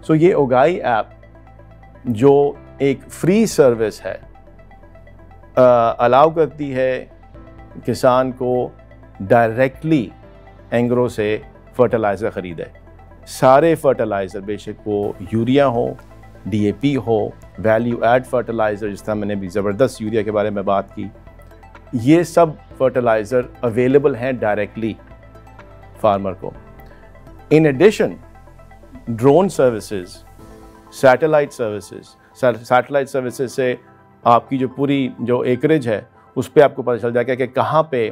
सो ये उगाई ऐप जो एक फ्री सर्विस है, अलाउ करती है किसान को डायरेक्टली एंग्रो से फर्टिलाइज़र ख़रीदे। सारे फर्टिलाइज़र, बेशक वो यूरिया हो, DAP हो, वैल्यू एड फर्टिलाइज़र, जिस तरह मैंने भी ज़बरदस्त यूरिया के बारे में बात की, ये सब फर्टिलाइज़र अवेलेबल हैं डायरेक्टली फार्मर को। In addition drone services, satellite services से आपकी जो पूरी जो एकरेज है उस पर आपको पता चल जाएगा कि कहाँ पे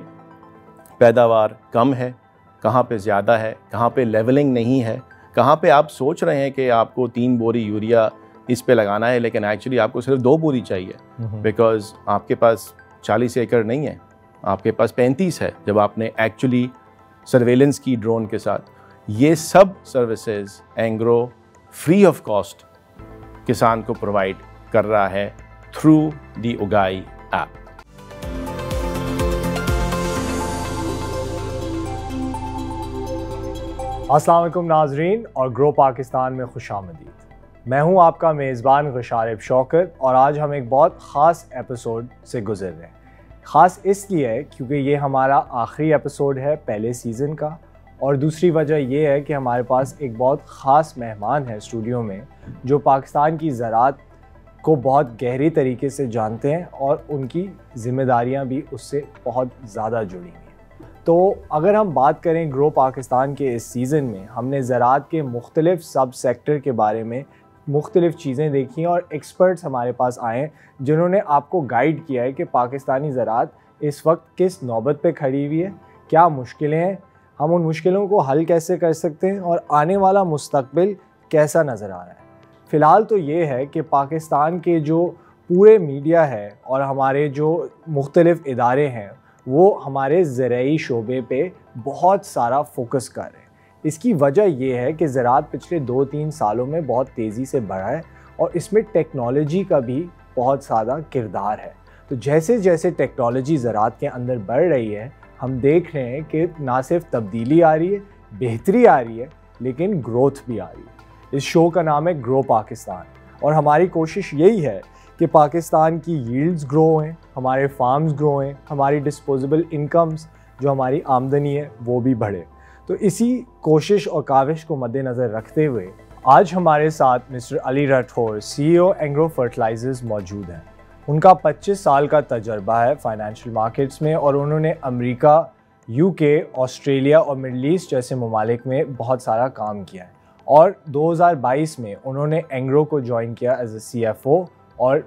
पैदावार कम है, कहाँ पे ज़्यादा है, कहाँ पे लेवलिंग नहीं है, कहाँ पे आप सोच रहे हैं कि आपको 3 बोरी यूरिया इस पे लगाना है लेकिन एक्चुअली आपको सिर्फ 2 बोरी चाहिए, बिकॉज आपके पास 40 एकड़ नहीं है, आपके पास 35 है जब आपने एक्चुअली सर्वेलेंस की ड्रोन के साथ। ये सब services Engro free of cost किसान को प्रोवाइड कर रहा है थ्रू दी उगाई ऐप। अस्सलाम वालेकुम नाजरीन और ग्रो पाकिस्तान में खुशामदीद। मैं हूं आपका मेज़बान गुशारिब शौकत और आज हम एक बहुत ख़ास एपिसोड से गुज़र रहे हैं। ख़ास इसलिए है क्योंकि ये हमारा आखिरी एपिसोड है पहले सीज़न का, और दूसरी वजह ये है कि हमारे पास एक बहुत ख़ास मेहमान है स्टूडियो में जो पाकिस्तान की ज़राअत को बहुत गहरी तरीके से जानते हैं और उनकी ज़िम्मेदारियां भी उससे बहुत ज़्यादा जुड़ी हुई हैं। तो अगर हम बात करें ग्रो पाकिस्तान के इस सीज़न में, हमने ज़राअत के मुख्तलिफ़ सब सेक्टर के बारे में मुख्तलिफ़ चीज़ें देखी और एक्सपर्ट्स हमारे पास आए जिन्होंने आपको गाइड किया है कि पाकिस्तानी ज़राअत इस वक्त किस नौबत पे खड़ी हुई है, क्या मुश्किलें हैं, हम उन मुश्किलों को हल कैसे कर सकते हैं और आने वाला मुस्तकबिल कैसा नज़र आ रहा है। फ़िलहाल तो ये है कि पाकिस्तान के जो पूरे मीडिया है और हमारे जो मुख्तलिफ़ इदारे हैं वो हमारे ज़राई शोबे पे बहुत सारा फोकस कर रहे हैं। इसकी वजह यह है कि ज़राअत पिछले 2-3 सालों में बहुत तेज़ी से बढ़ा है और इसमें टेक्नोलॉजी का भी बहुत ज़्यादा किरदार है। तो जैसे जैसे टेक्नोलॉजी ज़राअत के अंदर बढ़ रही है, हम देख रहे हैं कि ना सिर्फ तब्दीली आ रही है, बेहतरी आ रही है, लेकिन ग्रोथ भी आ रही है। इस शो का नाम है ग्रो पाकिस्तान और हमारी कोशिश यही है कि पाकिस्तान की यील्ड्स ग्रो हैं, हमारे फार्म्स ग्रो हैं, हमारी डिस्पोजेबल इनकम्स जो हमारी आमदनी है वो भी बढ़े। तो इसी कोशिश और काविश को मद्देनज़र रखते हुए आज हमारे साथ mister Ali Rathore CEO Engro fertilizers मौजूद हैं। उनका 25 साल का तजर्बा है फाइनेंशियल मार्केट्स में और उन्होंने अमेरिका, UK, ऑस्ट्रेलिया और मिडल ईस्ट जैसे ममालिक में बहुत सारा काम किया है और 2022 में उन्होंने एंग्रो को ज्वाइन किया एज ए CFO और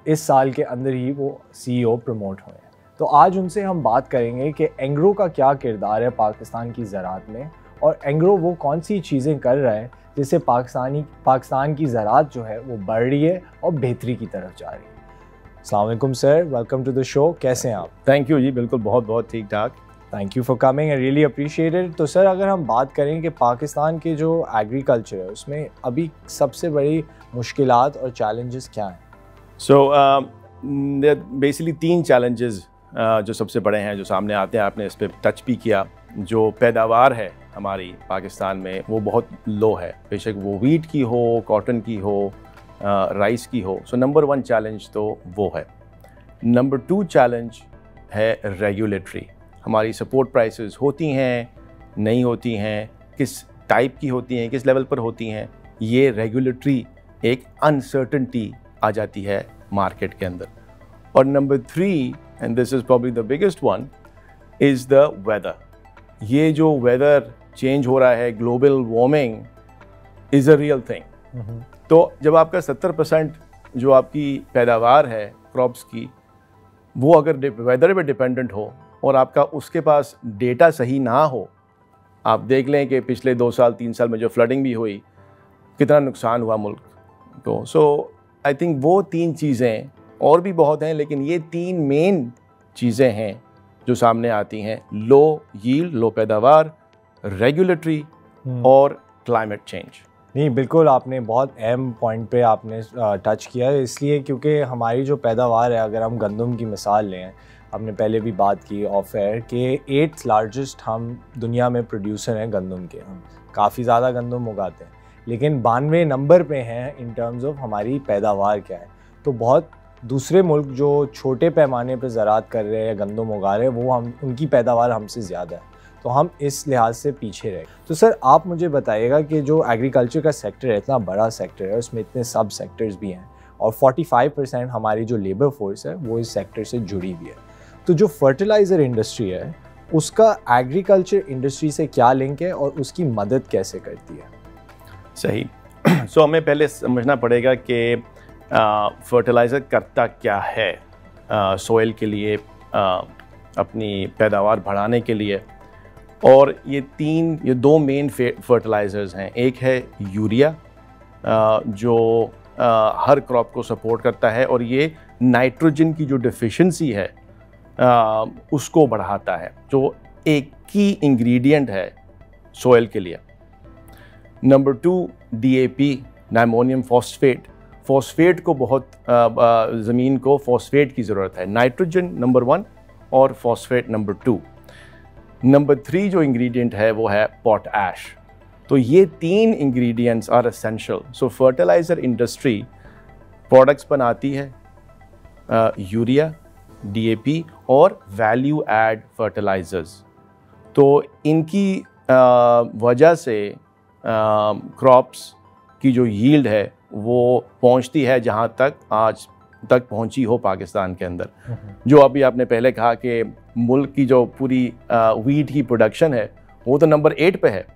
इस साल के अंदर ही वो CEO प्रमोट हुए हैं। तो आज उनसे हम बात करेंगे कि एंग्रो का क्या किरदार है पाकिस्तान की ज़राअत में और एंग्रो वो कौन सी चीज़ें कर रहा है जिससे पाकिस्तान की ज़राअत जो है वो बढ़ रही है और बेहतरी की तरफ जा रही है। अस्सलाम वालेकुम sir, welcome to the show. कैसे हैं आप? थैंक यू जी, बिल्कुल बहुत बहुत ठीक ठाक। Thank you for coming, I really appreciate it. तो सर अगर हम बात करें कि पाकिस्तान के जो एग्रीकल्चर है उसमें अभी सबसे बड़ी मुश्किलात और चैलेंजेस क्या हैं? सो बेसिकली 3 चैलेंजेस जो सबसे बड़े हैं जो सामने आते हैं, आपने इस पर टच भी किया। जो पैदावार है हमारी पाकिस्तान में वो बहुत लो है, बेशक वो वीट की हो, कॉटन की हो, राइस की हो। सो नंबर 1 चैलेंज तो वो है। नंबर 2 चैलेंज है रेगुलेटरी। हमारी सपोर्ट प्राइसेस होती हैं, नहीं होती हैं, किस टाइप की होती हैं, किस लेवल पर होती हैं, ये रेगुलेटरी एक अनसर्टनटी आ जाती है मार्केट के अंदर। और number 3, and this is probably the biggest one, is the weather. ये जो वेदर चेंज हो रहा है, global warming is a real thing. तो जब आपका 70% जो आपकी पैदावार है क्रॉप्स की, वो अगर वेदर पे डिपेंडेंट हो और आपका उसके पास डेटा सही ना हो, आप देख लें कि पिछले 2 साल 3 साल में जो फ्लडिंग भी हुई, कितना नुकसान हुआ मुल्क को। सो आई थिंक वो 3 चीज़ें, और भी बहुत हैं लेकिन ये 3 मेन चीज़ें हैं जो सामने आती हैं: लो यील्ड, लो पैदावार, रेगुलेटरी और क्लाइमेट चेंज। नहीं, बिल्कुल आपने बहुत अहम पॉइंट पे आपने टच किया है, इसलिए क्योंकि हमारी जो पैदावार है, अगर हम गंदम की मिसाल लें, हमने पहले भी बात की ऑफ एयर कि 8th लार्जेस्ट हम दुनिया में प्रोड्यूसर हैं गंदम के। हम काफ़ी ज़्यादा गंदम उगाते हैं, लेकिन 92 नंबर पे हैं इन टर्म्स ऑफ हमारी पैदावार क्या है। तो बहुत दूसरे मुल्क जो छोटे पैमाने पे ज़राअत कर रहे हैं या गंदम उगा रहे हैं वो उनकी पैदावार हमसे ज़्यादा है, तो हम इस लिहाज से पीछे रहे। तो सर आप मुझे बताइएगा कि जो एग्रीकल्चर का सेक्टर है, इतना बड़ा सेक्टर है, उसमें इतने सब सेक्टर्स भी हैं और 45% हमारी जो लेबर फोर्स है वो इस सेक्टर से जुड़ी हुई है। तो जो फर्टिलाइज़र इंडस्ट्री है उसका एग्रीकल्चर इंडस्ट्री से क्या लिंक है और उसकी मदद कैसे करती है? सही। सो हमें पहले समझना पड़ेगा कि फर्टिलाइज़र करता क्या है सोइल के लिए, अपनी पैदावार बढ़ाने के लिए। और ये दो मेन फर्टिलाइज़र्स हैं। एक है यूरिया जो हर क्रॉप को सपोर्ट करता है और ये नाइट्रोजन की जो डिफिशिएंसी है उसको बढ़ाता है, जो एक की इंग्रेडिएंट है सोइल के लिए। Number 2 DAP, ammonium phosphate. Phosphate को बहुत ज़मीन को फॉस्फेट की ज़रूरत है। नाइट्रोजन नंबर 1 और फॉस्फेट नंबर 2। नंबर 3 जो इंग्रेडिएंट है वो है पोटैश। तो ये 3 ingredients are essential. So fertilizer industry products बनाती है यूरिया, DAP और वैल्यू ऐड फर्टिलाइज़र्स। तो इनकी वजह से क्रॉप्स की जो यील्ड है वो पहुंचती है जहां तक आज तक पहुंची हो पाकिस्तान के अंदर। जो अभी आपने पहले कहा कि मुल्क की जो पूरी वीट की प्रोडक्शन है वो तो नंबर 8 पे है,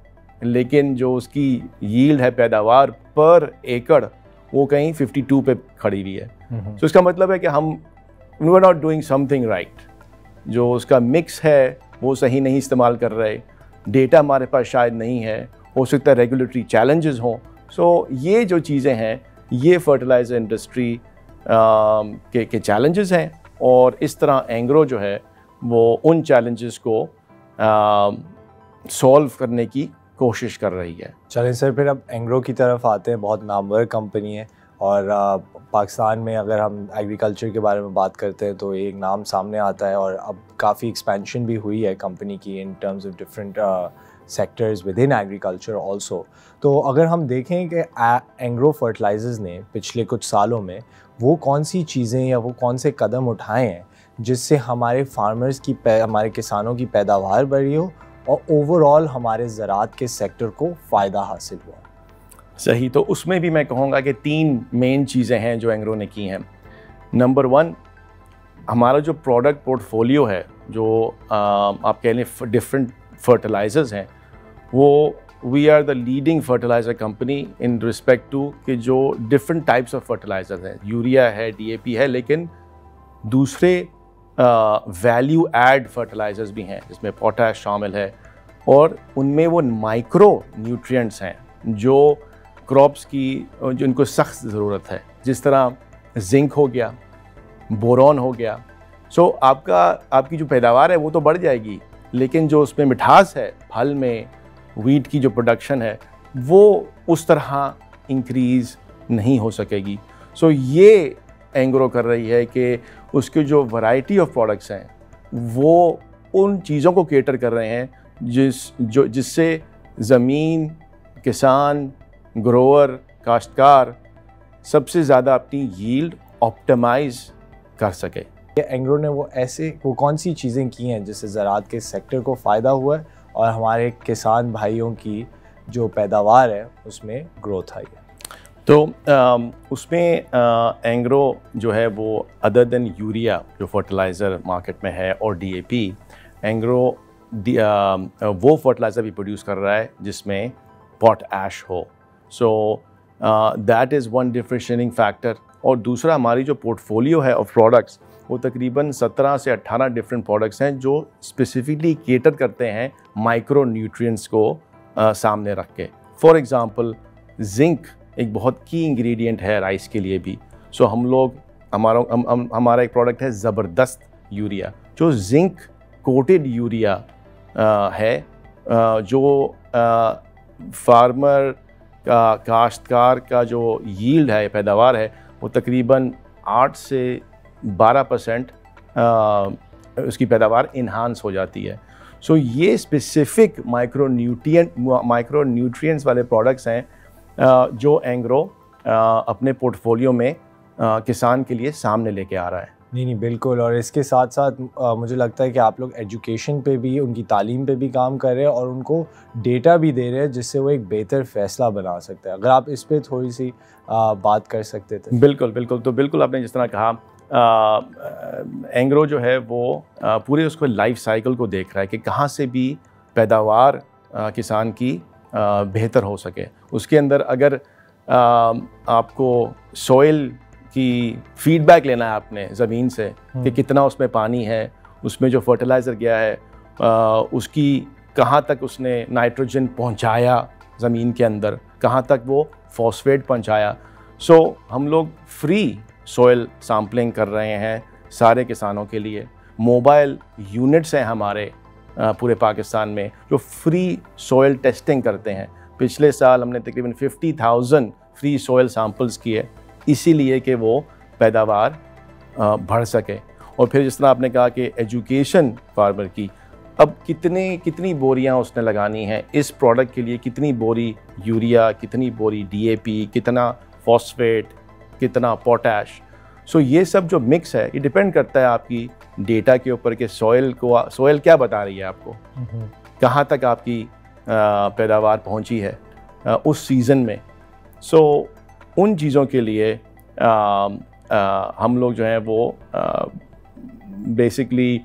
लेकिन जो उसकी यील्ड है पैदावार पर एकड़ वो कहीं 52 पे खड़ी हुई है। तो इसका मतलब है कि हम we are not doing something right. जो उसका मिक्स है वो सही नहीं इस्तेमाल कर रहे, डेटा हमारे पास शायद नहीं है, हो सकता है रेगुलेटरी चैलेंजेस हों। सो ये जो चीज़ें हैं ये फर्टिलाइज़र इंडस्ट्री के चैलेंजेस हैं और इस तरह एंग्रो जो है वो उन चैलेंजेस को सॉल्व करने की कोशिश कर रही है। चलें सर, फिर अब एंग्रो की तरफ आते हैं। बहुत नामवर कंपनी है और पाकिस्तान में अगर हम एग्रीकल्चर के बारे में बात करते हैं तो एक नाम सामने आता है और अब काफ़ी एक्सपेंशन भी हुई है कंपनी की in terms of different sectors with in agriculture also. तो अगर हम देखें कि एंग्रो फर्टिलाइजर्स ने पिछले कुछ सालों में वो कौन सी चीज़ें या वो कौन से कदम उठाए हैं जिससे हमारे फार्मर्स की हमारे किसानों की पैदावार बढ़ी हो और ओवरऑल हमारे ज़राअत के सेक्टर को फ़ायदा हासिल हुआ। सही। तो उसमें भी मैं कहूँगा कि 3 मेन चीज़ें हैं जो एंग्रो ने की हैं। नंबर 1, हमारा जो प्रोडक्ट पोर्टफोलियो है, जो आप कह लें डिफरेंट फर्टिलाइज़र्स हैं, वो we are the leading fertilizer company in respect to कि जो डिफरेंट टाइप्स ऑफ फर्टिलाइज़र्स हैं। यूरिया है, DAP है, लेकिन दूसरे वैल्यू ऐड फर्टिलाइज़र्स भी हैं जिसमें पोटैश शामिल है और उनमें वो माइक्रो न्यूट्रिएंट्स हैं जो क्रॉप्स की जो इनको सख्त ज़रूरत है, जिस तरह जिंक हो गया, बोरॉन हो गया। सो आपकी जो पैदावार है वो तो बढ़ जाएगी, लेकिन जो उसमें मिठास है फल में, वीट की जो प्रोडक्शन है वो उस तरह इंक्रीज़ नहीं हो सकेगी। सो ये एंग्रो कर रही है कि उसके जो वैरायटी ऑफ प्रोडक्ट्स हैं वो उन चीज़ों को केटर कर रहे हैं जिससे ज़मीन, किसान, ग्रोअर, काश्तकार सबसे ज़्यादा अपनी यील्ड ऑप्टिमाइज़ कर सके। एंग्रो ने वो कौन सी चीज़ें की हैं जिससे ज़राअत के सेक्टर को फ़ायदा हुआ है और हमारे किसान भाइयों की जो पैदावार है उसमें ग्रोथ आई है? तो उसमें एंग्रो जो है वो अदर देन यूरिया जो फर्टिलाइज़र मार्केट में है और DAP, एंग्रो वो फर्टिलाइज़र भी प्रोड्यूस कर रहा है जिसमें पोटैश हो। So that is one differentiating factor. और दूसरा, हमारी जो पोर्टफोलियो है ऑफ प्रोडक्ट्स वो तकरीबन 17 से 18 डिफरेंट प्रोडक्ट्स हैं जो स्पेसिफिकली केटर करते हैं माइक्रो न्यूट्रिएंट्स को सामने रख के। फॉर एग्ज़ाम्पल, जिंक एक बहुत की इंग्रेडिएंट है राइस के लिए भी। सो हमारा एक प्रोडक्ट है ज़बरदस्त यूरिया, जो जिंक कोटेड यूरिया है, जो फार्मर का, काश्तकार का जो यील्ड है, पैदावार है, वो तकरीबन 8 से 12% उसकी पैदावार इन्हांस हो जाती है। सो ये स्पेसिफिक माइक्रो न्यूट्रिएंट्स वाले प्रोडक्ट्स हैं जो एंग्रो अपने पोर्टफोलियो में किसान के लिए सामने लेके आ रहा है। नहीं बिल्कुल, और इसके साथ साथ मुझे लगता है कि आप लोग एजुकेशन पे भी, उनकी तालीम पे भी काम कर रहे हैं और उनको डेटा भी दे रहे हैं जिससे वो एक बेहतर फ़ैसला बना सकते हैं। अगर आप इस पे थोड़ी सी बात कर सकते थे। बिल्कुल बिल्कुल, तो बिल्कुल आपने जिस तरह कहा, एंग्रो जो है वो पूरे उसको लाइफ साइकिल को देख रहा है कि कहाँ से भी पैदावार किसान की बेहतर हो सके। उसके अंदर अगर आपको सॉइल की फीडबैक लेना है आपने ज़मीन से कि कितना उसमें पानी है, उसमें जो फर्टिलाइज़र गया है उसकी कहाँ तक उसने नाइट्रोजन पहुँचाया ज़मीन के अंदर, कहाँ तक वो फॉस्फेट पहुँचाया। सो हम लोग फ्री सॉइल सैम्पलिंग कर रहे हैं सारे किसानों के लिए। मोबाइल यूनिट्स हैं हमारे पूरे पाकिस्तान में जो फ्री सॉइल टेस्टिंग करते हैं। पिछले साल हमने तकरीबन 50,000 फ्री सॉइल सैंपल्स किए, इसीलिए कि वो पैदावार बढ़ सके। और फिर जिस तरह आपने कहा कि एजुकेशन फार्मर की, अब कितनी बोरियां उसने लगानी है इस प्रोडक्ट के लिए, कितनी बोरी यूरिया, कितनी बोरी DAP, कितना फॉस्फेट, कितना पोटैश। सो ये सब जो मिक्स है ये डिपेंड करता है आपकी डेटा के ऊपर कि सॉइल क्या बता रही है आपको, कहाँ तक आपकी पैदावार पहुँची है उस सीज़न में। सो उन चीज़ों के लिए हम लोग जो हैं वो बेसिकली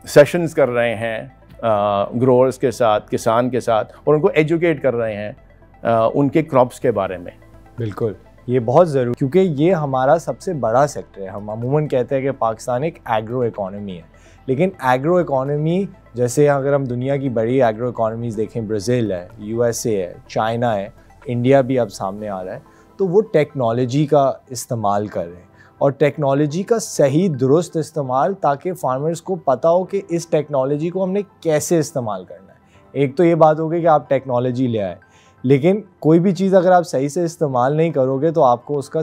सेशंस कर रहे हैं ग्रोअर्स के साथ, किसान के साथ, और उनको एजुकेट कर रहे हैं उनके क्रॉप्स के बारे में। बिल्कुल, ये बहुत ज़रूरी, क्योंकि ये हमारा सबसे बड़ा सेक्टर है। हम अमूमन कहते हैं कि पाकिस्तान एक एग्रो इकॉनमी है, लेकिन एग्रो इकॉनमी जैसे अगर हम दुनिया की बड़ी एग्रो इकॉनमीज़ देखें, ब्राज़ील है, USA है, चाइना है, इंडिया भी अब सामने आ रहा है, तो वो टेक्नोलॉजी का इस्तेमाल कर रहे हैं, और टेक्नोलॉजी का सही दुरुस्त इस्तेमाल, ताकि फार्मर्स को पता हो कि इस टेक्नोलॉजी को हमने कैसे इस्तेमाल करना है। एक तो ये बात हो गई कि आप टेक्नोलॉजी ले आए, लेकिन कोई भी चीज़ अगर आप सही से इस्तेमाल नहीं करोगे तो आपको उसका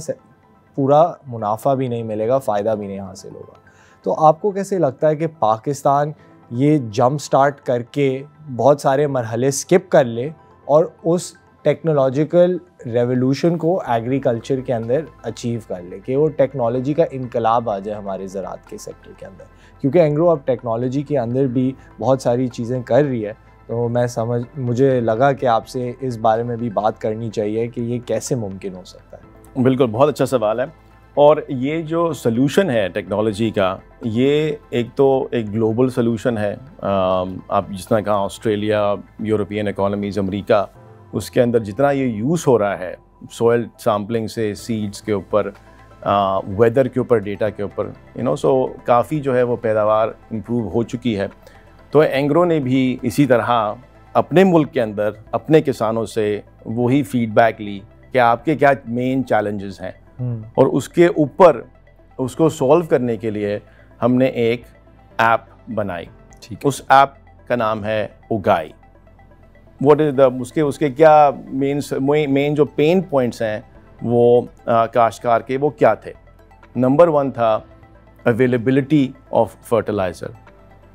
पूरा मुनाफा भी नहीं मिलेगा, फ़ायदा भी नहीं हासिल होगा। तो आपको कैसे लगता है कि पाकिस्तान ये जंप स्टार्ट करके बहुत सारे मरहले स्किप कर ले और उस टेक्नोलॉजिकल रेवोल्यूशन को एग्रीकल्चर के अंदर अचीव कर ले, कि वो टेक्नोलॉजी का इनकलाब आ जाए हमारे ज़राअत के सेक्टर के अंदर? क्योंकि एंग्रो अब टेक्नोलॉजी के अंदर भी बहुत सारी चीज़ें कर रही है, तो मुझे लगा कि आपसे इस बारे में भी बात करनी चाहिए कि ये कैसे मुमकिन हो सकता है। बिल्कुल, बहुत अच्छा सवाल है। और ये जो सलूशन है टेक्नोलॉजी का, ये एक ग्लोबल सलूशन है। आप जिस तरह कहा ऑस्ट्रेलिया, यूरोपियन इकोनॉमीज़, अमेरिका, उसके अंदर जितना ये यूज़ हो रहा है सॉइल सैम्पलिंग से सीड्स के ऊपर, वेदर के ऊपर, डेटा के ऊपर, सो काफ़ी जो है वो पैदावार इम्प्रूव हो चुकी है। तो एंग्रो ने भी इसी तरह अपने मुल्क के अंदर अपने किसानों से वही फीडबैक ली कि आपके क्या मेन चैलेंजेस हैं, और उसके ऊपर उसको सॉल्व करने के लिए हमने एक ऐप बनाई। ठीक, उस ऐप का नाम है उगाई। व्हाट इज द उसके क्या मेन जो पेन पॉइंट्स हैं वो काश्तकार के, वो क्या थे? नंबर 1 था availability of fertiliser.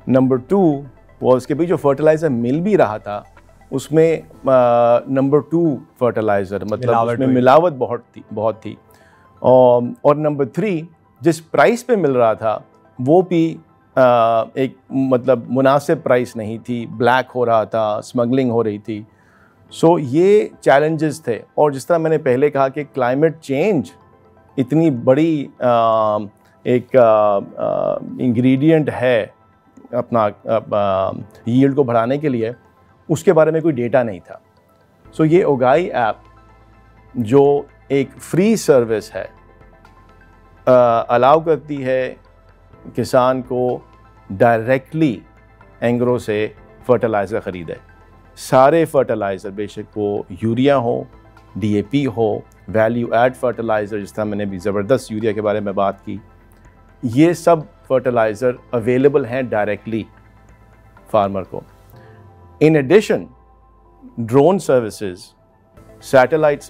Number 2 was कि भाई जो फर्टिलाइज़र मिल भी रहा था उसमें नंबर 2 फर्टिलाइज़र, मतलब उसमें मिलावट बहुत थी। और नंबर 3 जिस प्राइस पे मिल रहा था वो भी एक मतलब मुनासिब प्राइस नहीं थी, ब्लैक हो रहा था, स्मगलिंग हो रही थी। सो ये चैलेंजेस थे। और जिस तरह मैंने पहले कहा कि क्लाइमेट चेंज इतनी बड़ी एक इंग्रेडिएंट है अपना यील्ड को बढ़ाने के लिए, उसके बारे में कोई डेटा नहीं था। सो ये उगाई ऐप जो एक फ्री सर्विस है, अलाउ करती है किसान को डायरेक्टली एंग्रो से फर्टिलाइज़र ख़रीदे। सारे फर्टिलाइज़र, बेशक वो यूरिया हो, DAP हो, वैल्यू ऐड फर्टिलाइज़र, जिस तरह मैंने भी ज़बरदस्त यूरिया के बारे में बात की, ये सब फर्टिलाइज़र अवेलेबल हैं डायरेक्टली फार्मर को। In addition drone services, satellite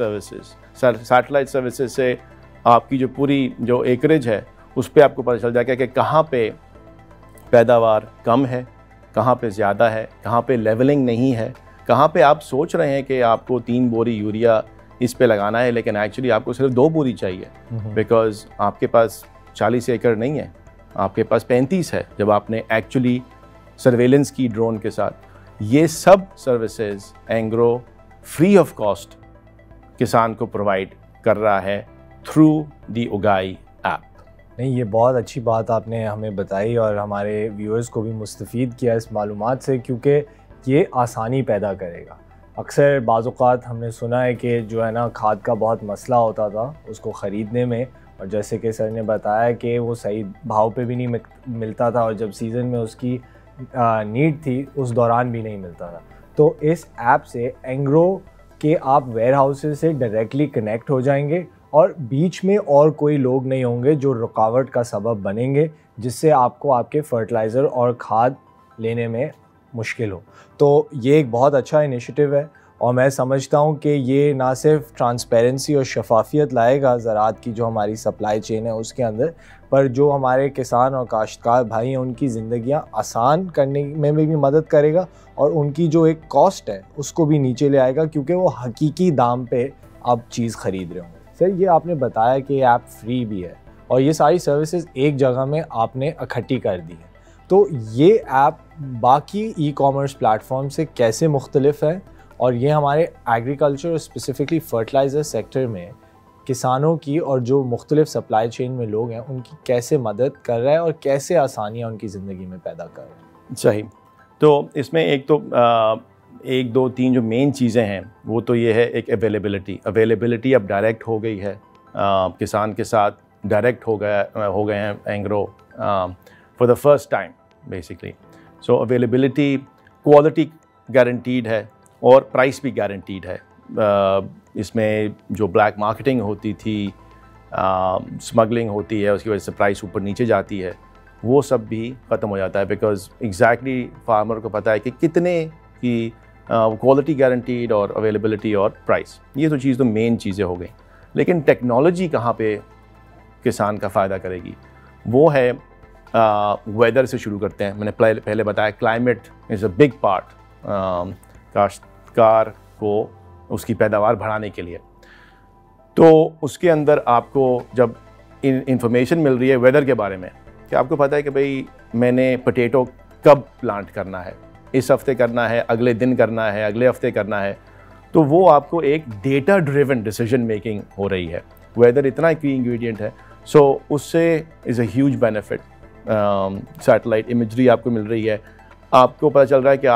services से आपकी जो पूरी जो एकरेज है उस पर आपको पता चल जाएगा कि कहाँ पे पैदावार कम है, कहाँ पे ज़्यादा है, कहाँ पे लेवलिंग नहीं है, कहाँ पे आप सोच रहे हैं कि आपको 3 बोरी यूरिया इस पे लगाना है, लेकिन एक्चुअली आपको सिर्फ 2 बोरी चाहिए, बिकॉज आपके पास 40 एकड़ नहीं है, आपके पास 35 है, जब आपने एक्चुअली सर्वेलेंस की ड्रोन के साथ। ये सब services Engro free of cost किसान को प्रोवाइड कर रहा है थ्रू दी उगाई ऐप। नहीं, ये बहुत अच्छी बात आपने हमें बताई और हमारे व्यूअर्स को भी मुस्तफ़ीद किया इस मालूमात से, क्योंकि ये आसानी पैदा करेगा। अक्सर बाज़-औक़ात हमने सुना है कि जो है ना, खाद का बहुत मसला होता था उसको ख़रीदने में, और जैसे कि सर ने बताया कि वो सही भाव पे भी नहीं मिलता था, और जब सीज़न में उसकी नीड थी उस दौरान भी नहीं मिलता था। तो इस ऐप से एंग्रो के आप वेयर हाउसेस से डायरेक्टली कनेक्ट हो जाएंगे और बीच में और कोई लोग नहीं होंगे जो रुकावट का सबब बनेंगे, जिससे आपको आपके फर्टिलाइज़र और खाद लेने में मुश्किल हो। तो ये एक बहुत अच्छा इनिशिएटिव है, और मैं समझता हूँ कि ये ना सिर्फ ट्रांसपेरेंसी और शफाफियत लाएगा ज़राअत की जो हमारी सप्लाई चेन है उसके अंदर, पर जो हमारे किसान और काश्तकार भाई हैं उनकी ज़िंदगियाँ आसान करने में भी मदद करेगा, और उनकी जो एक कॉस्ट है उसको भी नीचे ले आएगा, क्योंकि वो हकीकी दाम पे आप चीज़ ख़रीद रहे होंगे। सर, ये आपने बताया कि ऐप फ्री भी है और ये सारी सर्विसेज एक जगह में आपने इकट्ठी कर दी है, तो ये ऐप बाकी ई कॉमर्स प्लेटफॉर्म से कैसे मुख्तलिफ है, और ये हमारे एग्रीकल्चर और स्पेसिफिकली फर्टिलाइज़र सेक्टर में किसानों की और जो मुख्तलिफ सप्लाई चेन में लोग हैं उनकी कैसे मदद कर रहा है और कैसे आसानियाँ उनकी ज़िंदगी में पैदा कर रहा है? सही। तो इसमें एक तो 1, 2, 3 जो मेन चीज़ें हैं वो तो ये है, एक अवेलेबिलिटी अब डायरेक्ट हो गई है, किसान के साथ डायरेक्ट हो गए हैं Engro for the first time basically. So availability, quality guaranteed है और प्राइस भी गारंटीड है। इसमें जो ब्लैक मार्केटिंग होती थी, स्मगलिंग होती है, उसकी वजह से प्राइस ऊपर नीचे जाती है, वो सब भी ख़त्म हो जाता है, बिकॉज़ एग्जैक्टली फार्मर को पता है कि कितने की क्वालिटी गारंटीड और अवेलेबिलिटी और प्राइस, ये तो चीज़ तो मेन चीज़ें हो गई। लेकिन टेक्नोलॉजी कहाँ पे किसान का फ़ायदा करेगी, वो है वेदर से शुरू करते हैं। मैंने पहले बताया climate is a big part काश्तकार को उसकी पैदावार बढ़ाने के लिए। तो उसके अंदर आपको जब इंफॉर्मेशन मिल रही है वेदर के बारे में, कि आपको पता है कि भाई मैंने पोटैटो कब प्लांट करना है, इस हफ्ते करना है, अगले दिन करना है, अगले हफ्ते करना है, तो वो आपको एक डेटा ड्रिवन डिसीजन मेकिंग हो रही है। वेदर इतना की इंग्रेडिएंट है, सो उससे is a huge benefit. Satellite imagery आपको मिल रही है, आपको पता चल रहा है कि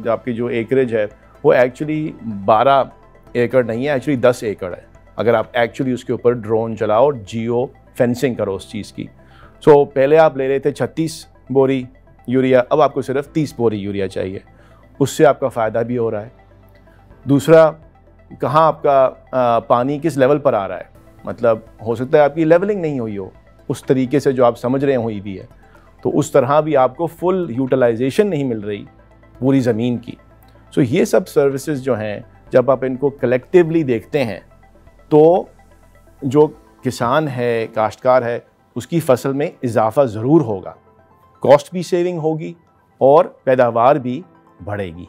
आपकी जो एकरेज है वो एक्चुअली 12 एकड़ नहीं है, एक्चुअली 10 एकड़ है, अगर आप एक्चुअली उसके ऊपर ड्रोन चलाओ और जियो फेंसिंग करो उस चीज़ की। सो पहले आप ले रहे थे 36 बोरी यूरिया, अब आपको सिर्फ 30 बोरी यूरिया चाहिए, उससे आपका फ़ायदा भी हो रहा है। दूसरा, कहाँ आपका पानी किस लेवल पर आ रहा है, मतलब हो सकता है आपकी लेवलिंग नहीं हुई हो उस तरीके से जो आप समझ रहे हैं हुई भी है, तो उस तरह भी आपको फुल यूटिलाइजेशन नहीं मिल रही पूरी ज़मीन की। सो ये सब सर्विसेज जो हैं, जब आप इनको कलेक्टिवली देखते हैं, तो जो किसान है, काश्तकार है, उसकी फसल में इजाफा ज़रूर होगा, कॉस्ट भी सेविंग होगी और पैदावार भी बढ़ेगी।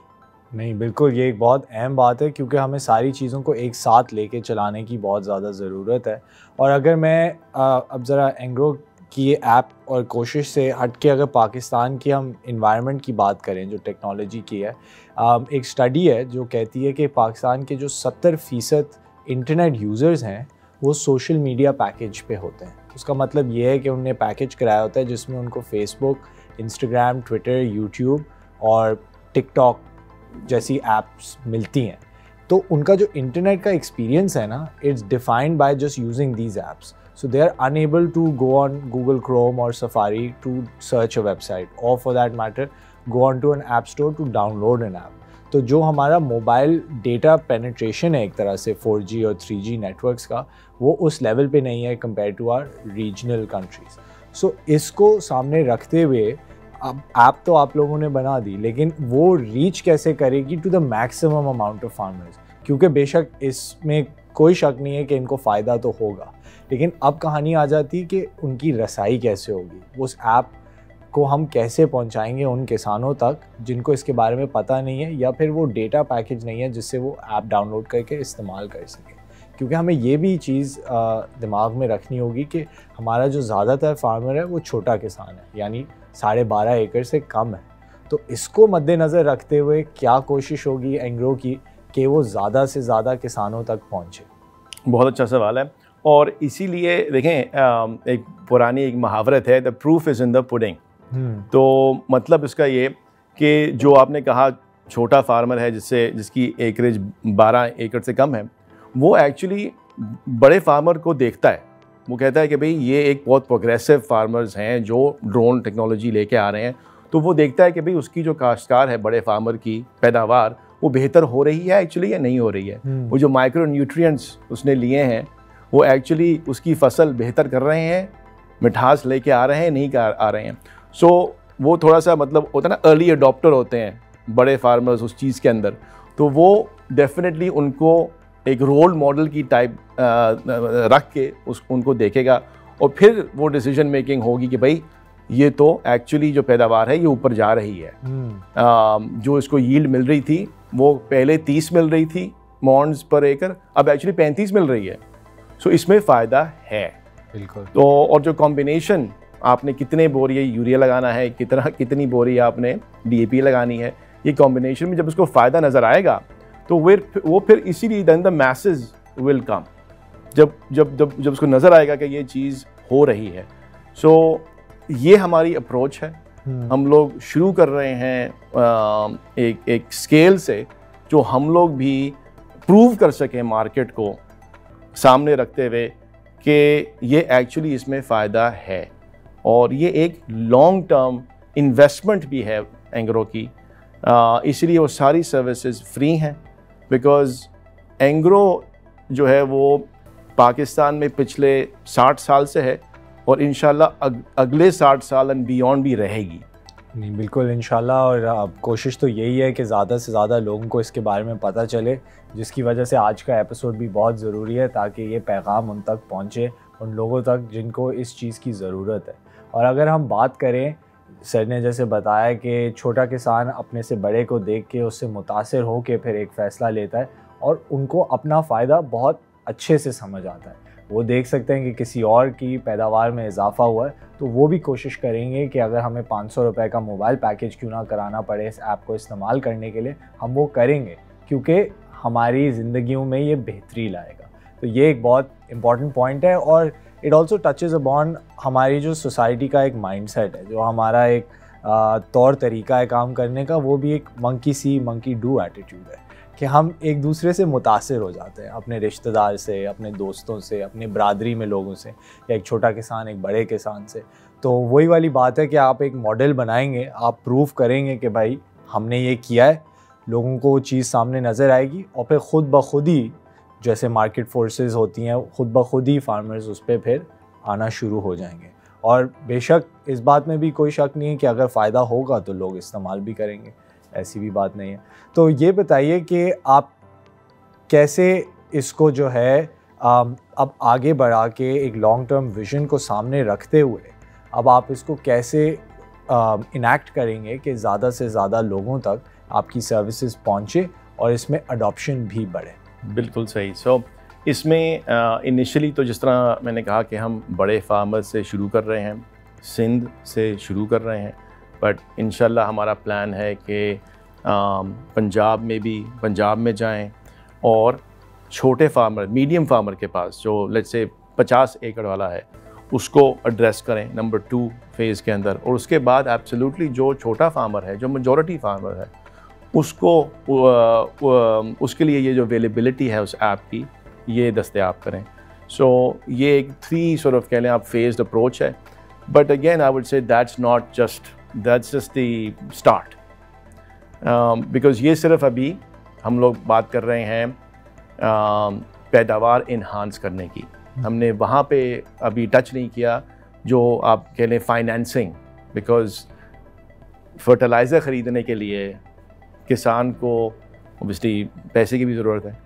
नहीं, बिल्कुल, ये एक बहुत अहम बात है, क्योंकि हमें सारी चीज़ों को एक साथ लेके चलाने की बहुत ज़्यादा ज़रूरत है। और अगर मैं अब ज़रा एंग्रो की ये ऐप और कोशिश से हट के अगर पाकिस्तान की हम इन्वायरमेंट की बात करें, जो टेक्नोलॉजी की है, एक स्टडी है जो कहती है कि पाकिस्तान के जो 70% इंटरनेट यूज़र्स हैं वो सोशल मीडिया पैकेज पे होते हैं। उसका मतलब ये है कि उन्हें पैकेज कराया होता है जिसमें उनको फेसबुक, इंस्टाग्राम, ट्विटर, यूट्यूब और टिकटॉक जैसी ऐप्स मिलती हैं। तो उनका जो इंटरनेट का एक्सपीरियंस है ना, it's defined by just using these apps, so they are unable to go on Google Chrome or Safari to search a website, or for that matter go on to an app store to download an app. तो जो हमारा mobile data penetration है एक तरह से 4G और 3G networks का, वो उस लेवल पे नहीं है compare to our regional countries. So इसको सामने रखते हुए अब ऐप तो आप लोगों ने बना दी, लेकिन वो रीच कैसे करेगी to the maximum amount of farmers, क्योंकि बेशक इसमें कोई शक नहीं है कि इनको फ़ायदा तो होगा, लेकिन अब कहानी आ जाती है कि उनकी रसाई कैसे होगी, उस ऐप को हम कैसे पहुंचाएंगे उन किसानों तक जिनको इसके बारे में पता नहीं है, या फिर वो डेटा पैकेज नहीं है जिससे वो ऐप डाउनलोड करके इस्तेमाल कर सकें। क्योंकि हमें ये भी चीज़ दिमाग में रखनी होगी कि हमारा जो ज़्यादातर फार्मर है वो छोटा किसान है, यानी 12.5 एकड़ से कम है। तो इसको मद्देनज़र रखते हुए क्या कोशिश होगी एंग्रो की कि वो ज़्यादा से ज़्यादा किसानों तक पहुँचे? बहुत अच्छा सवाल है, और इसीलिए देखें एक पुरानी एक मुहावरत है, the proof is in the pudding. तो मतलब इसका ये कि जो आपने कहा छोटा फार्मर है जिसकी एकरेज 12 एकड़ से कम है, वो एक्चुअली बड़े फार्मर को देखता है। वो कहता है कि भाई ये एक बहुत प्रोग्रेसिव फार्मर्स हैं जो ड्रोन टेक्नोलॉजी लेके आ रहे हैं, तो वो देखता है कि भाई उसकी जो काश्तकार है बड़े फार्मर की पैदावार वो बेहतर हो रही है एक्चुअली या नहीं हो रही है। वो जो माइक्रो न्यूट्रिएंट्स उसने लिए हैं वो एक्चुअली उसकी फसल बेहतर कर रहे हैं, मिठास लेके आ रहे हैं, नहीं आ रहे हैं। सो वो थोड़ा सा मतलब होता है ना, अर्ली अडॉप्टर होते हैं बड़े फार्मर्स उस चीज़ के अंदर, तो वो डेफिनेटली उनको एक रोल मॉडल की टाइप रख के उनको देखेगा, और फिर वो डिसीजन मेकिंग होगी कि भाई ये तो एक्चुअली जो पैदावार है ये ऊपर जा रही है। जो इसको यील्ड मिल रही थी वो पहले 30 मिल रही थी मॉन्ड्स पर एकड़, अब एक्चुअली 35 मिल रही है। सो इसमें फ़ायदा है बिल्कुल। तो और जो कॉम्बिनेशन आपने कितने बोरी यूरिया लगाना है, कितनी बोरी आपने DAP लगानी है, ये कॉम्बिनेशन में जब उसको फ़ायदा नज़र आएगा तो वो फिर इसीलिए then the message will come, जब उसको नज़र आएगा कि ये चीज़ हो रही है। सो ये हमारी अप्रोच है। हम लोग शुरू कर रहे हैं एक स्केल से जो हम लोग भी प्रूव कर सकें मार्केट को सामने रखते हुए कि ये एक्चुअली इसमें फ़ायदा है, और ये एक लॉन्ग टर्म इन्वेस्टमेंट भी है एंग्रो की। इसलिए वो सारी सर्विसेज फ्री हैं, बिकॉज़ एंग्रो जो है वो पाकिस्तान में पिछले 60 साल से है, और इंशाल्लाह अगले 60 साल एंड बियॉन्ड भी रहेगी। नहीं, बिल्कुल इंशाल्लाह। और कोशिश तो यही है कि ज़्यादा से ज़्यादा लोगों को इसके बारे में पता चले, जिसकी वजह से आज का एपिसोड भी बहुत ज़रूरी है, ताकि ये पैगाम उन तक पहुँचे, उन लोगों तक जिनको इस चीज़ की ज़रूरत है। और अगर हम बात करें, सर ने जैसे बताया कि छोटा किसान अपने से बड़े को देख के उससे मुतासिर हो के फिर एक फ़ैसला लेता है, और उनको अपना फ़ायदा बहुत अच्छे से समझ आता है। वो देख सकते हैं कि किसी और की पैदावार में इजाफा हुआ है, तो वो भी कोशिश करेंगे कि अगर हमें 500 रुपये का मोबाइल पैकेज क्यों ना कराना पड़े इस ऐप को इस्तेमाल करने के लिए, हम वो करेंगे, क्योंकि हमारी ज़िंदगियों में ये बेहतरी लाएगा। तो ये एक बहुत इम्पॉर्टेंट पॉइंट है, और इट ऑल्सो टचेज़ अपॉन हमारी जो सोसाइटी का एक माइंडसेट है, जो हमारा एक तौर तरीका है काम करने का, वो भी एक monkey C monkey do attitude है कि हम एक दूसरे से मुतासिर हो जाते हैं, अपने रिश्तेदार से, अपने दोस्तों से, अपनी बरादरी में लोगों से, या एक छोटा किसान एक बड़े किसान से। तो वही वाली बात है कि आप एक मॉडल बनाएंगे, आप प्रूव करेंगे कि भाई हमने ये किया है, लोगों को वो चीज़ सामने नज़र आएगी, और फिर ख़ुद ब खुद ही जैसे मार्केट फोर्सेस होती हैं, ख़ुद ब खुद ही फार्मर्स उस पर फिर आना शुरू हो जाएंगे। और बेशक इस बात में भी कोई शक नहीं है कि अगर फ़ायदा होगा तो लोग इस्तेमाल भी करेंगे, ऐसी भी बात नहीं है। तो ये बताइए कि आप कैसे इसको जो है अब आगे बढ़ा के एक लॉन्ग टर्म विज़न को सामने रखते हुए अब आप इसको कैसे इनैक्ट करेंगे कि ज़्यादा से ज़्यादा लोगों तक आपकी सर्विसेज पहुँचे और इसमें अडॉप्शन भी बढ़े? बिल्कुल सही। इसमें इनिशियली तो जिस तरह मैंने कहा कि हम बड़े फार्मर्स से शुरू कर रहे हैं, सिंध से शुरू कर रहे हैं, बट इंशाल्लाह हमारा प्लान है कि पंजाब में जाएं और छोटे फार्मर, मीडियम फार्मर के पास जो लेट्स से 50 एकड़ वाला है उसको एड्रेस करें नंबर 2 फेज़ के अंदर। और उसके बाद एब्सोल्युटली जो छोटा फार्मर है, जो मेजॉरिटी फार्मर है, उसको उसके लिए ये जो अवेलेबिलिटी है उस ऐप की, ये दस्तयाब करें। सो ये एक 3 sort of कह लें आप फेज्ड अप्रोच है, बट अगेन आई वुड से that's just the start, because ये सिर्फ अभी हम लोग बात कर रहे हैं पैदावार इन्हांस करने की। हमने वहाँ पे अभी टच नहीं किया जो आप कह लें फाइनेंसिंग, बिकॉज़ फर्टिलाइज़र ख़रीदने के लिए किसान को ऑब्वियसली पैसे की भी ज़रूरत है।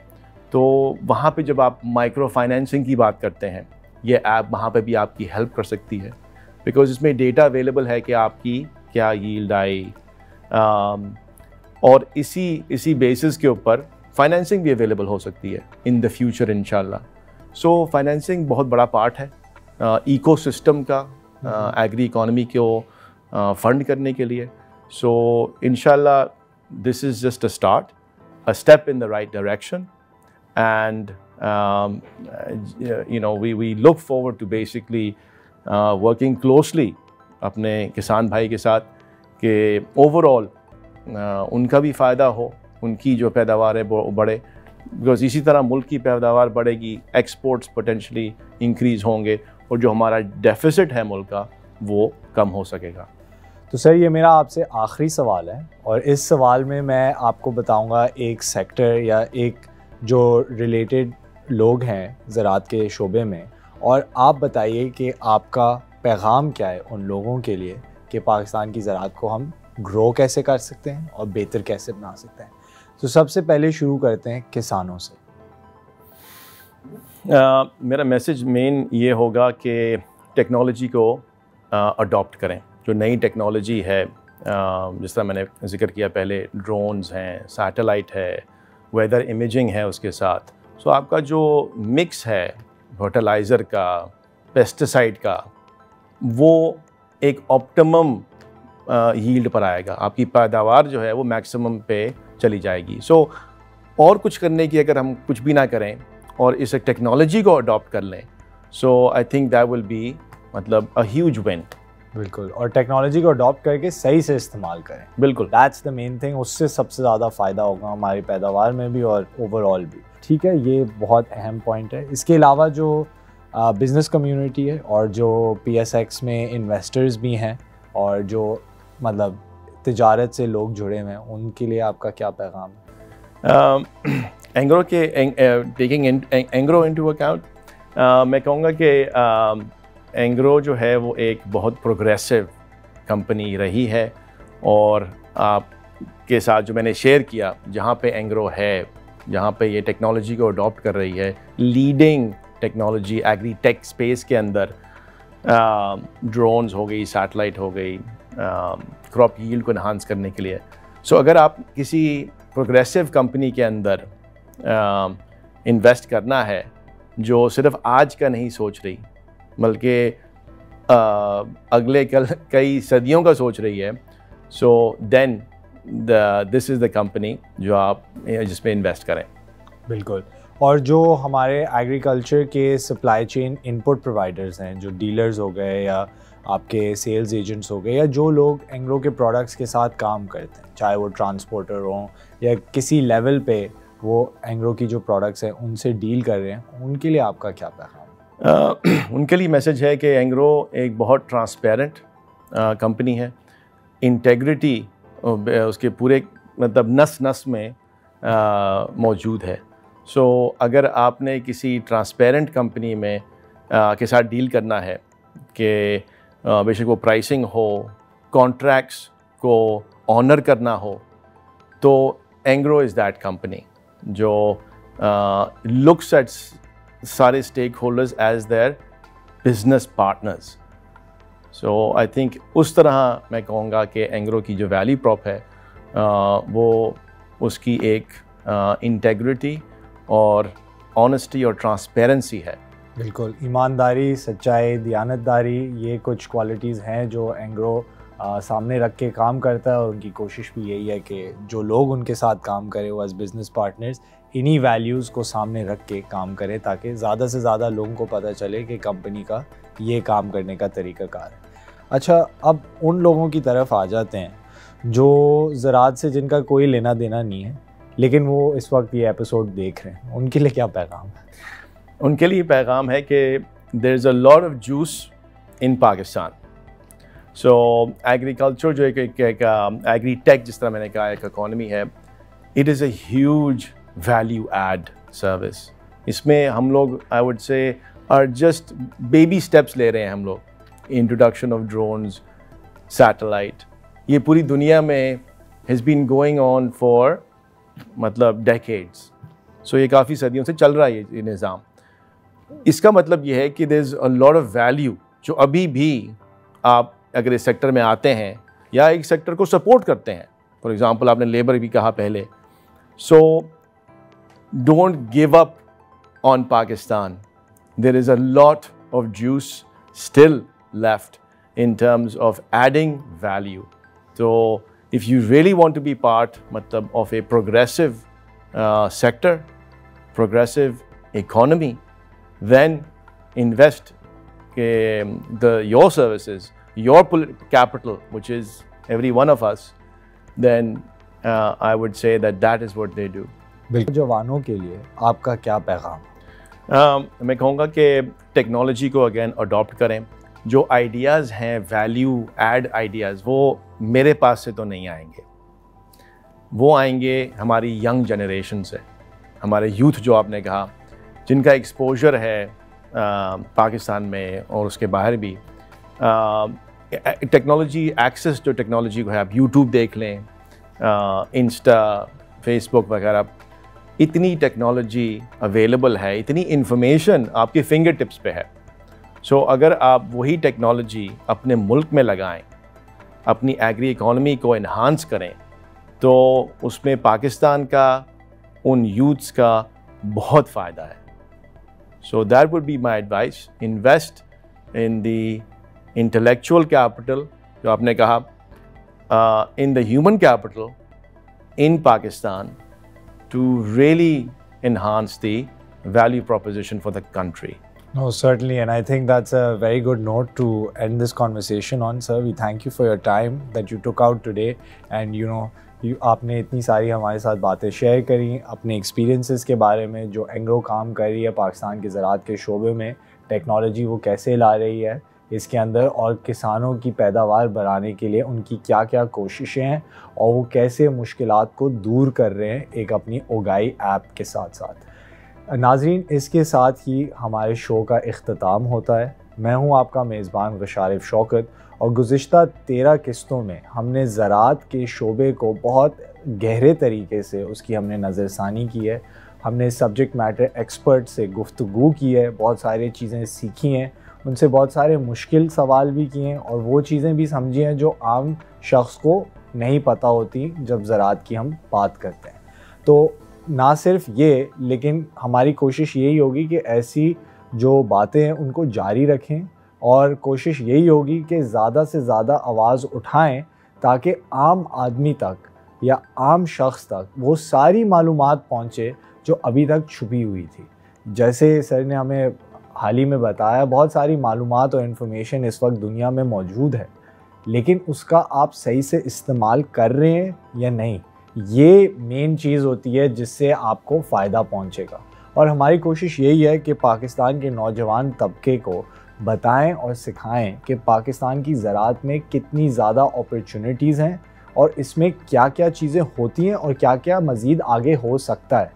तो वहाँ पे जब आप माइक्रो फाइनेंसिंग की बात करते हैं, ये ऐप वहाँ पे भी आपकी हेल्प कर सकती है, बिकॉज इसमें डेटा अवेलेबल है कि आपकी क्या यील्ड आई, और इसी बेसिस के ऊपर फाइनेंसिंग भी अवेलेबल हो सकती है इन द फ्यूचर इंशाल्लाह। सो फाइनेंसिंग बहुत बड़ा पार्ट है इकोसिस्टम का एग्री इकॉनमी को फंड करने के लिए। सो इंशाल्लाह this is just a start, a step in the right direction, and we look forward to basically working closely अपने किसान भाई के साथ कि ओवरऑल उनका भी फ़ायदा हो, उनकी जो पैदावार है वो बढ़े, बिकॉज इसी तरह मुल्क की पैदावार बढ़ेगी, एक्सपोर्ट्स पोटेंशली इंक्रीज़ होंगे और जो हमारा डेफिसिट है मुल्क का वो कम हो सकेगा। तो सर ये मेरा आपसे आखिरी सवाल है, और इस सवाल में मैं आपको बताऊंगा एक सेक्टर या एक जो रिलेटेड लोग हैं ज़राअत के शोबे में, और आप बताइए कि आपका पैगाम क्या है उन लोगों के लिए कि पाकिस्तान की ज़राअत को हम ग्रो कैसे कर सकते हैं और बेहतर कैसे बना सकते हैं। तो सबसे पहले शुरू करते हैं किसानों से। मेरा मैसेज मेन ये होगा कि टेक्नोलॉजी को अडॉप्ट करें। जो नई टेक्नोलॉजी है, जिस तरह मैंने जिक्र किया पहले, ड्रोन्स हैं, सैटेलाइट है, वेदर इमेजिंग है उसके साथ। सो आपका जो मिक्स है फर्टिलाइज़र का, पेस्टिसाइड का, वो एक ऑप्टिमम यील्ड पर आएगा, आपकी पैदावार जो है वो मैक्सिमम पे चली जाएगी। सो और कुछ करने की अगर हम कुछ भी ना करें और इस टेक्नोलॉजी को अडॉप्ट कर लें, so I think that will be मतलब अ ह्यूज विन। बिल्कुल, और टेक्नोलॉजी को अडॉप्ट करके सही से इस्तेमाल करें। बिल्कुल, दैट्स द मेन थिंग। उससे सबसे ज़्यादा फ़ायदा होगा हमारी पैदावार में भी और ओवरऑल भी। ठीक है, ये बहुत अहम पॉइंट है। इसके अलावा जो बिज़नेस कम्युनिटी है और जो PSX में इन्वेस्टर्स भी हैं और जो मतलब तिजारत से लोग जुड़े हुए हैं, उनके लिए आपका क्या पैगाम है? एंग्रो के टेकिंग एंग्रो इनटू अकाउंट, मैं कहूँगा कि एंग्रो जो है वो एक बहुत प्रोग्रेसिव कंपनी रही है, और आपके साथ जो मैंने शेयर किया, जहाँ पे एंग्रो है, जहाँ पे ये टेक्नोलॉजी को अडॉप्ट कर रही है, leading technology agri tech space के अंदर, ड्रोन्स हो गई, सैटेलाइट हो गई, क्रॉप यील्ड को इन्हांस करने के लिए। सो अगर आप किसी प्रोग्रेसिव कंपनी के अंदर इन्वेस्ट करना है जो सिर्फ आज का नहीं सोच रही बल्कि अगले कई सदियों का सोच रही है, so then this is the company जो आप जिसमें इन्वेस्ट करें। बिल्कुल, और जो हमारे एग्रीकल्चर के सप्लाई चेन इनपुट प्रोवाइडर्स हैं, जो डीलर्स हो गए या आपके सेल्स एजेंट्स हो गए, या जो लोग एंग्रो के प्रोडक्ट्स के साथ काम करते हैं, चाहे वो ट्रांसपोर्टर हों या किसी लेवल पे वो एंग्रो की जो प्रोडक्ट्स हैं उनसे डील कर रहे हैं, उनके लिए आपका क्या पैगाम है? उनके लिए मैसेज है कि एंग्रो एक बहुत ट्रांसपेरेंट कंपनी है। इंटेग्रिटी उसके पूरे मतलब नस नस में मौजूद है। सो अगर आपने किसी ट्रांसपेरेंट कंपनी में के साथ डील करना है कि बेशक वो प्राइसिंग हो, कॉन्ट्रैक्ट्स को ऑनर करना हो, तो एंग्रो इज़ दैट कंपनी जो लुक्स एट सारे stakeholders as their business partners. So I think उस तरह मैं कहूँगा कि एंग्रो की जो वैल्यू प्रॉप है वो उसकी एक इंटेग्रिटी और ऑनेस्टी और ट्रांसपेरेंसी है। बिल्कुल, ईमानदारी, सच्चाई, दियानतदारी, ये कुछ क्वालिटीज़ हैं जो एंग्रो सामने रख के काम करता है, और उनकी कोशिश भी यही है कि जो लोग उनके साथ काम करें वो एज बिज़नेस पार्टनर्स इन्हीं वैल्यूज़ को सामने रख के काम करें, ताकि ज़्यादा से ज़्यादा लोगों को पता चले कि कंपनी का ये काम करने का तरीक़ाकार है। अच्छा, अब उन लोगों की तरफ आ जाते हैं जो ज़राअत से जिनका कोई लेना देना नहीं है, लेकिन वो इस वक्त ये एपिसोड देख रहे हैं, उनके लिए क्या पैगाम है? उनके लिए पैगाम है कि there is a lot of juice in Pakistan. So agriculture जो एक एग्री टेक, जिस तरह मैंने कहा, एक इकॉनमी है, it is a huge value add service. इसमें हम लोग I would say are just baby steps ले रहे हैं हम लोग। इंट्रोडक्शन ऑफ ड्रोन्स, सैटेलाइट, ये पूरी दुनिया में has been going on for मतलब डेकेड्स। सो ये काफ़ी सदियों से चल रहा है ये निज़ाम। इसका मतलब ये है कि there is a lot of value जो अभी भी आप अगर इस सेक्टर में आते हैं या एक सेक्टर को सपोर्ट करते हैं, फॉर एग्ज़ाम्पल आपने लेबर भी कहा पहले, so don't give up on Pakistan. There is a lot of juice still left in terms of adding value. So if you really want to be part of a progressive sector, progressive economy, then invest your services, your capital, which is every one of us, then I would say that is what they do. बिल्कुल. जवानों के लिए आपका क्या पैगाम? मैं कहूँगा कि टेक्नोलॉजी को अगेन अडॉप्ट करें. जो आइडियाज़ हैं, वैल्यू ऐड आइडियाज़, वो मेरे पास से तो नहीं आएंगे, वो आएंगे हमारी यंग जनरेशन से, हमारे यूथ जो आपने कहा, जिनका एक्सपोजर है पाकिस्तान में और उसके बाहर भी. टेक्नोलॉजी एक्सेस जो टेक्नोलॉजी को है, आप यूट्यूब देख लें, इंस्टा, फेसबुक वगैरह, इतनी टेक्नोलॉजी अवेलेबल है, इतनी इंफॉर्मेशन आपके फिंगर टिप्स पे है. सो अगर आप वही टेक्नोलॉजी अपने मुल्क में लगाएं, अपनी एग्री इकॉनमी को इन्हांस करें, तो उसमें पाकिस्तान का, उन यूथ्स का बहुत फ़ायदा है. So that would be my advice. Invest in the intellectual capital जो आपने कहा, in the human capital in Pakistan to really enhance the value proposition for the country. No, certainly, and I think that's a very good note to end this conversation on, sir. We thank you for your time that you took out today, and आपने इतनी सारी हमारे साथ बातें share करी, अपने experiences के बारे में, जो एंग्रो काम कर रही है पाकिस्तान के ज़राअत के शोबे में, टेक्नोलॉजी वो कैसे ला रही है इसके अंदर, और किसानों की पैदावार बढ़ाने के लिए उनकी क्या क्या कोशिशें हैं, और वो कैसे मुश्किलात को दूर कर रहे हैं एक अपनी ओगाई ऐप के साथ साथ. नाज़रीन, इसके साथ ही हमारे शो का इख्तिताम होता है. मैं हूं आपका मेज़बान गुशारिफ शौकत, और गुज़िश्ता 13 किस्तों में हमने ज़राअत के शोबे को बहुत गहरे तरीके से उसकी हमने नज़रसानी की है. हमने सब्जेक्ट मैटर एक्सपर्ट से गुफ्तगू की है, बहुत सारी चीज़ें सीखी हैं, उनसे बहुत सारे मुश्किल सवाल भी किए हैं, और वो चीज़ें भी समझी हैं जो आम शख्स को नहीं पता होती जब ज़राअत की हम बात करते हैं. तो ना सिर्फ ये, लेकिन हमारी कोशिश यही होगी कि ऐसी जो बातें हैं उनको जारी रखें, और कोशिश यही होगी कि ज़्यादा से ज़्यादा आवाज़ उठाएं ताकि आम आदमी तक या आम शख्स तक वो सारी मालूमात पहुँचे जो अभी तक छुपी हुई थी. जैसे सर ने हमें हाल ही में बताया, बहुत सारी मालूमात और इन्फॉर्मेशन इस वक्त दुनिया में मौजूद है, लेकिन उसका आप सही से इस्तेमाल कर रहे हैं या नहीं, ये मेन चीज़ होती है जिससे आपको फ़ायदा पहुंचेगा. और हमारी कोशिश यही है कि पाकिस्तान के नौजवान तबके को बताएं और सिखाएं कि पाकिस्तान की ज़राअत में कितनी ज़्यादा अपॉर्चुनिटीज़ हैं, और इसमें क्या क्या चीज़ें होती हैं और क्या क्या मज़ीद आगे हो सकता है.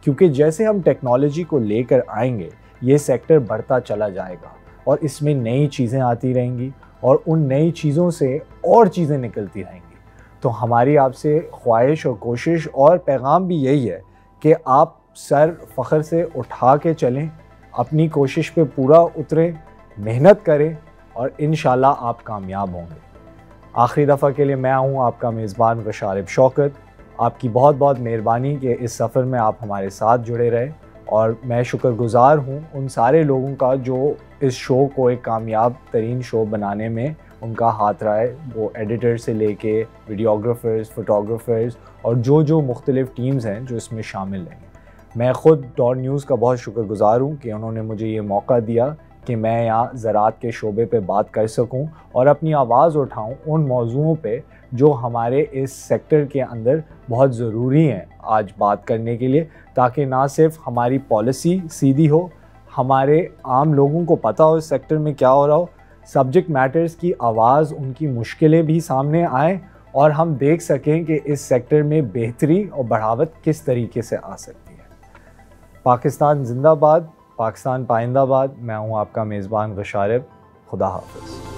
क्योंकि जैसे हम टेक्नोलॉजी को लेकर आएंगे, ये सेक्टर बढ़ता चला जाएगा, और इसमें नई चीज़ें आती रहेंगी, और उन नई चीज़ों से और चीज़ें निकलती रहेंगी. तो हमारी आपसे ख्वाहिश और कोशिश और पैगाम भी यही है कि आप सर फ़ख्र से उठा के चलें, अपनी कोशिश पे पूरा उतरें, मेहनत करें, और इंशाल्लाह आप कामयाब होंगे. आखिरी दफ़ा के लिए मैं हूँ आपका मेज़बान गुशारिफ शौकत. आपकी बहुत बहुत मेहरबानी कि इस सफ़र में आप हमारे साथ जुड़े रहे, और मैं शुक्रगुज़ार हूँ उन सारे लोगों का जो इस शो को एक कामयाब तरीन शो बनाने में उनका हाथ रहा है. वो एडिटर से लेके वीडियोग्राफर्स, फ़ोटोग्राफर्स, और जो मुख्तलिफ़ टीम्स हैं जो इसमें शामिल हैं. मैं ख़ुद डॉन न्यूज़ का बहुत शुक्रगुज़ार हूँ कि उन्होंने मुझे ये मौका दिया कि मैं यहाँ ज़राअत के शोबे पे बात कर सकूँ और अपनी आवाज़ उठाऊँ उन मौज़ूओं पे जो हमारे इस सेक्टर के अंदर बहुत ज़रूरी हैं आज बात करने के लिए, ताकि ना सिर्फ हमारी पॉलिसी सीधी हो, हमारे आम लोगों को पता हो इस सेक्टर में क्या हो रहा हो, सब्जेक्ट मैटर्स की आवाज़, उनकी मुश्किलें भी सामने आएँ, और हम देख सकें कि इस सेक्टर में बेहतरी और बढ़ावत किस तरीके से आ सकती है. पाकिस्तान जिंदाबाद, पाकिस्तान पाइंदाबाद. मैं हूँ आपका मेज़बान गुशारिफ. खुदा हाफ़िज़.